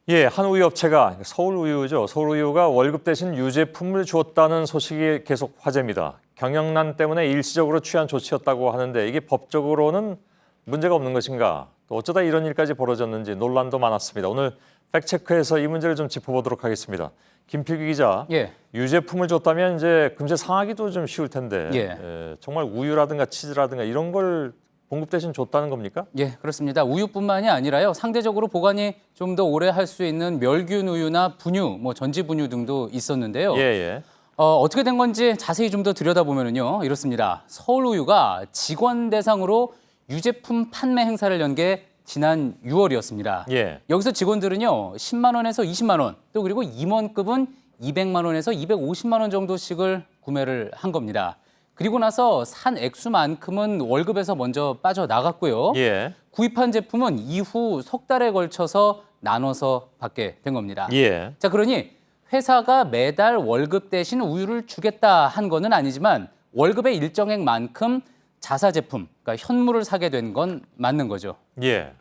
예, 한 우유업체가 서울우유죠. 서울우유가 월급 대신 유제품을 주었다는 소식이 계속 화제입니다. 경영난 때문에 일시적으로 취한 조치였다고 하는데 이게 법적으로는 문제가 없는 것인가? 또 어쩌다 이런 일까지 벌어졌는지 논란도 많았습니다. 오늘 팩트체크에서 이 문제를 좀 짚어보도록 하겠습니다. 김필기 기자, 예. 유제품을 줬다면 이제 금세 상하기도 좀 쉬울 텐데 예. 정말 우유라든가 치즈라든가 이런 걸 공급 대신 줬다는 겁니까? 예, 그렇습니다. 우유뿐만이 아니라요. 상대적으로 보관이 좀 더 오래 할 수 있는 멸균 우유나 분유, 전지 분유 등도 있었는데요. 예. 어떻게 된 건지 자세히 좀 더 들여다보면요. 이렇습니다. 서울우유가 직원 대상으로 유제품 판매 행사를 연 게 지난 6월이었습니다. 예. 여기서 직원들은요. 10만 원에서 20만 원, 또 그리고 임원급은 200만 원에서 250만 원 정도씩을 구매를 한 겁니다. 그리고 나서 산 액수만큼은 월급에서 먼저 빠져나갔고요. 예. 구입한 제품은 이후 석 달에 걸쳐서 나눠서 받게 된 겁니다. 예. 자, 그러니 회사가 매달 월급 대신 우유를 주겠다 한 거는 아니지만 월급의 일정액만큼 자사 제품, 그러니까 현물을 사게 된 건 맞는 거죠. 예.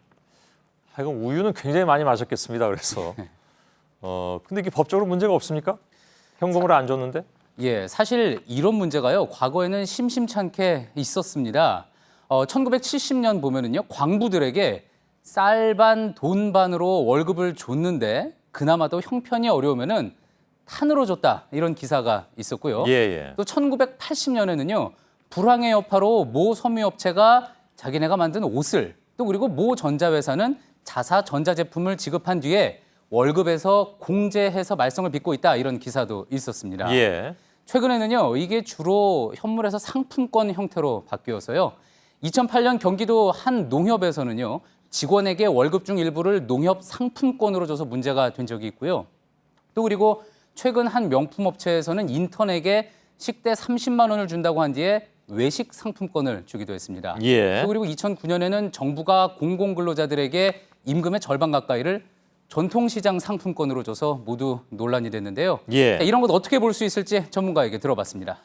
하여간 우유는 굉장히 많이 마셨겠습니다. 그래서 근데 이게 법적으로 문제가 없습니까? 현금으로 안 줬는데? 예, 사실 이런 문제가요. 과거에는 심심찮게 있었습니다. 1970년 보면은요. 광부들에게 쌀반 돈반으로 월급을 줬는데 그나마도 형편이 어려우면은 탄으로 줬다. 이런 기사가 있었고요. 예. 또 1980년에는요. 불황의 여파로 모 섬유업체가 자기네가 만든 옷을 또 그리고 모 전자회사는 자사 전자제품을 지급한 뒤에 월급에서 공제해서 말썽을 빚고 있다. 이런 기사도 있었습니다. 예. 최근에는요, 이게 주로 현물에서 상품권 형태로 바뀌어서요. 2008년 경기도 한 농협에서는요, 직원에게 월급 중 일부를 농협 상품권으로 줘서 문제가 된 적이 있고요. 또 그리고 최근 한 명품업체에서는 인턴에게 식대 30만 원을 준다고 한 뒤에 외식 상품권을 주기도 했습니다. 예. 또 그리고 2009년에는 정부가 공공근로자들에게 임금의 절반 가까이를 전통시장 상품권으로 줘서 모두 논란이 됐는데요. 예. 자, 이런 것 어떻게 볼 수 있을지 전문가에게 들어봤습니다.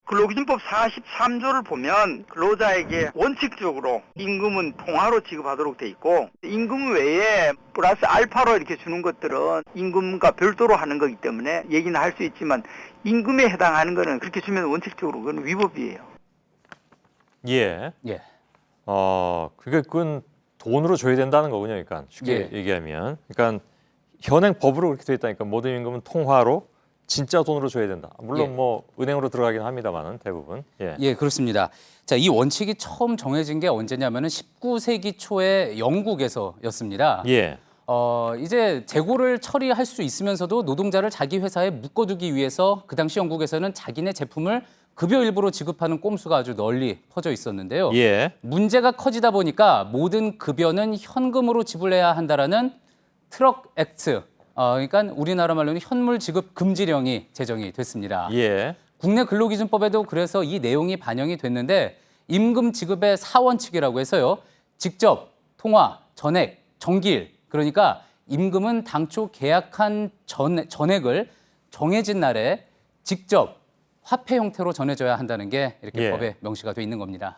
근로기준법 43조를 보면 근로자에게 원칙적으로 임금은 통화로 지급하도록 돼 있고 임금 외에 플러스 알파로 이렇게 주는 것들은 임금과 별도로 하는 거기 때문에 얘기는 할 수 있지만 임금에 해당하는 거는 그렇게 주면 원칙적으로 그건 위법이에요. 예. 예. 그건 돈으로 줘야 된다는 거군요. 그러니까 쉽게 예. 얘기하면. 그러니까 현행 법으로 그렇게 돼 있다니까 모든 임금은 통화로 진짜 돈으로 줘야 된다. 물론 예. 은행으로 들어가긴 합니다만은 대부분. 예. 예, 그렇습니다. 자, 이 원칙이 처음 정해진 게 언제냐면은 19세기 초에 영국에서였습니다. 예. 이제 재고를 처리할 수 있으면서도 노동자를 자기 회사에 묶어두기 위해서 그 당시 영국에서는 자기네 제품을 급여 일부로 지급하는 꼼수가 아주 널리 퍼져 있었는데요. 예. 문제가 커지다 보니까 모든 급여는 현금으로 지불해야 한다라는 트럭 액트, 그러니까 우리나라 말로는 현물 지급 금지령이 제정이 됐습니다. 예. 국내 근로기준법에도 그래서 이 내용이 반영이 됐는데 임금 지급의 4원칙이라고 해서요. 직접, 통화, 전액, 정기일. 그러니까 임금은 당초 계약한 전액을 정해진 날에 직접 화폐 형태로 전해줘야 한다는 게 이렇게 예. 법에 명시가 돼 있는 겁니다.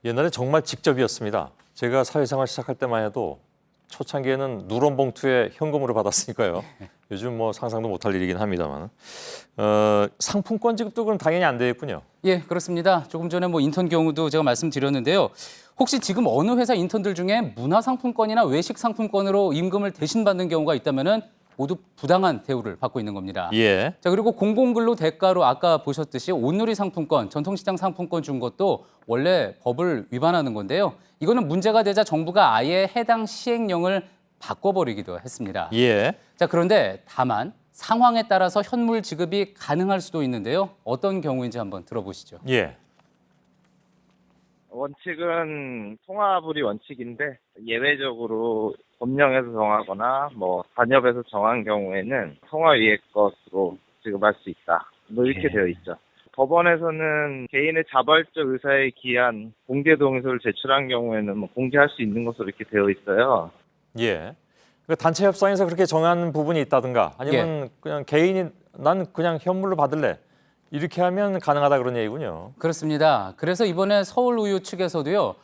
옛날에 정말 직접이었습니다. 제가 사회생활 시작할 때만 해도 초창기에는 누런 봉투에 현금으로 받았으니까요. 요즘 상상도 못할 일이긴 합니다만. 상품권 지급도 그럼 당연히 안 되겠군요. 예, 그렇습니다. 조금 전에 인턴 경우도 제가 말씀드렸는데요. 혹시 지금 어느 회사 인턴들 중에 문화상품권이나 외식상품권으로 임금을 대신 받는 경우가 있다면은 모두 부당한 대우를 받고 있는 겁니다. 예. 자, 그리고 공공근로 대가로 아까 보셨듯이 온누리 상품권, 전통시장 상품권 준 것도 원래 법을 위반하는 건데요. 이거는 문제가 되자 정부가 아예 해당 시행령을 바꿔버리기도 했습니다. 예. 자, 그런데 다만 상황에 따라서 현물 지급이 가능할 수도 있는데요. 어떤 경우인지 한번 들어보시죠. 예. 원칙은 통화불이 원칙인데 예외적으로 법령에서 정하거나 단협에서 정한 경우에는 통화 위의 것으로 지급할 수 있다. 이렇게 되어 있죠. 법원에서는 개인의 자발적 의사에 기한 공개 동의서를 제출한 경우에는 공개할 수 있는 것으로 이렇게 되어 있어요. 예. 그러니까 단체 협상에서 그렇게 정한 부분이 있다든가 아니면 그냥 개인이 난 그냥 현물로 받을래. 이렇게 하면 가능하다 그런 얘기군요. 그렇습니다. 그래서 이번에 서울우유 측에서도요.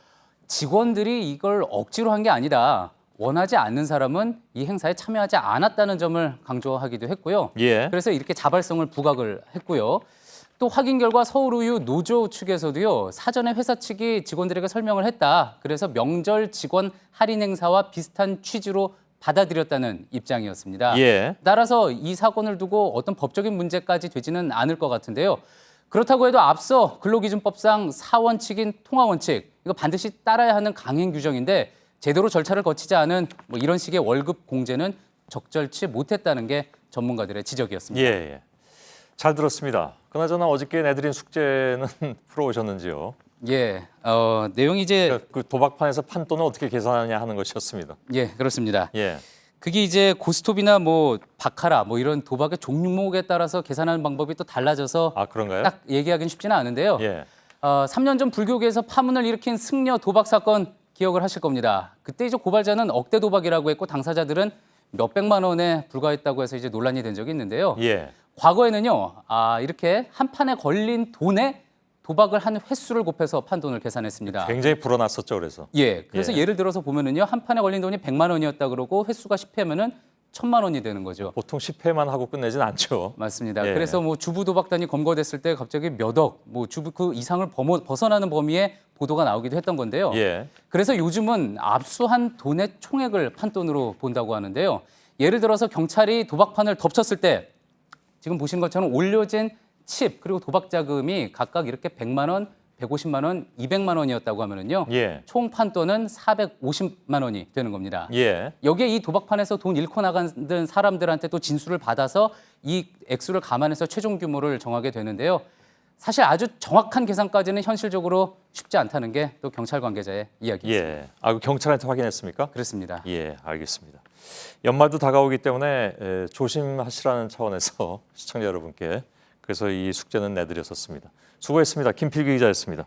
직원들이 이걸 억지로 한 게 아니다. 원하지 않는 사람은 이 행사에 참여하지 않았다는 점을 강조하기도 했고요. 예. 그래서 이렇게 자발성을 부각을 했고요. 또 확인 결과 서울우유 노조 측에서도요. 사전에 회사 측이 직원들에게 설명을 했다. 그래서 명절 직원 할인 행사와 비슷한 취지로 받아들였다는 입장이었습니다. 예. 따라서 이 사건을 두고 어떤 법적인 문제까지 되지는 않을 것 같은데요. 그렇다고 해도 앞서 근로기준법상 4원칙인 통화원칙, 이거 반드시 따라야 하는 강행 규정인데 제대로 절차를 거치지 않은 뭐 이런 식의 월급 공제는 적절치 못했다는 게 전문가들의 지적이었습니다. 예. 예. 잘 들었습니다. 그나저나 어저께 내드린 숙제는 풀어오셨는지요? 예, 내용이 이제 그 도박판에서 판돈을 어떻게 계산하냐 하는 것이었습니다. 예, 그렇습니다. 예. 그게 이제 고스톱이나 뭐 바카라 뭐 이런 도박의 종목에 따라서 계산하는 방법이 또 달라져서 아, 그런가요? 딱 얘기하기는 쉽지는 않은데요. 예. 3년 전 불교계에서 파문을 일으킨 승려 도박 사건 기억을 하실 겁니다. 그때 이제 고발자는 억대 도박이라고 했고 당사자들은 몇백만 원에 불과했다고 해서 이제 논란이 된 적이 있는데요. 예. 과거에는요, 이렇게 한 판에 걸린 돈에 도박을 한 횟수를 곱해서 판돈을 계산했습니다. 굉장히 불어났었죠, 그래서. 예, 그래서 예. 예를 들어서 보면은요, 한 판에 걸린 돈이 100만 원이었다 그러고 횟수가 10회면은 1000만 원이 되는 거죠. 보통 10회만 하고 끝내진 않죠. 맞습니다. 예. 그래서 뭐 주부 도박단이 검거됐을 때 갑자기 몇 억, 뭐 주부 그 이상을 벗어나는 범위의 보도가 나오기도 했던 건데요. 예. 그래서 요즘은 압수한 돈의 총액을 판돈으로 본다고 하는데요. 예를 들어서 경찰이 도박판을 덮쳤을 때 지금 보신 것처럼 올려진 칩 그리고 도박 자금이 각각 이렇게 100만 원, 150만 원, 200만 원이었다고 하면은요. 예. 총 판돈은 450만 원이 되는 겁니다. 예. 여기에 이 도박판에서 돈 잃고 나간 사람들한테 또 진술을 받아서 이 액수를 감안해서 최종 규모를 정하게 되는데요. 사실 아주 정확한 계산까지는 현실적으로 쉽지 않다는 게 또 경찰 관계자의 이야기입니다. 예. 아, 그 경찰한테 확인했습니까? 그렇습니다. 예, 알겠습니다. 연말도 다가오기 때문에 조심하시라는 차원에서 시청자 여러분께 그래서 이 숙제는 내드렸었습니다. 수고했습니다. 김필기 기자였습니다.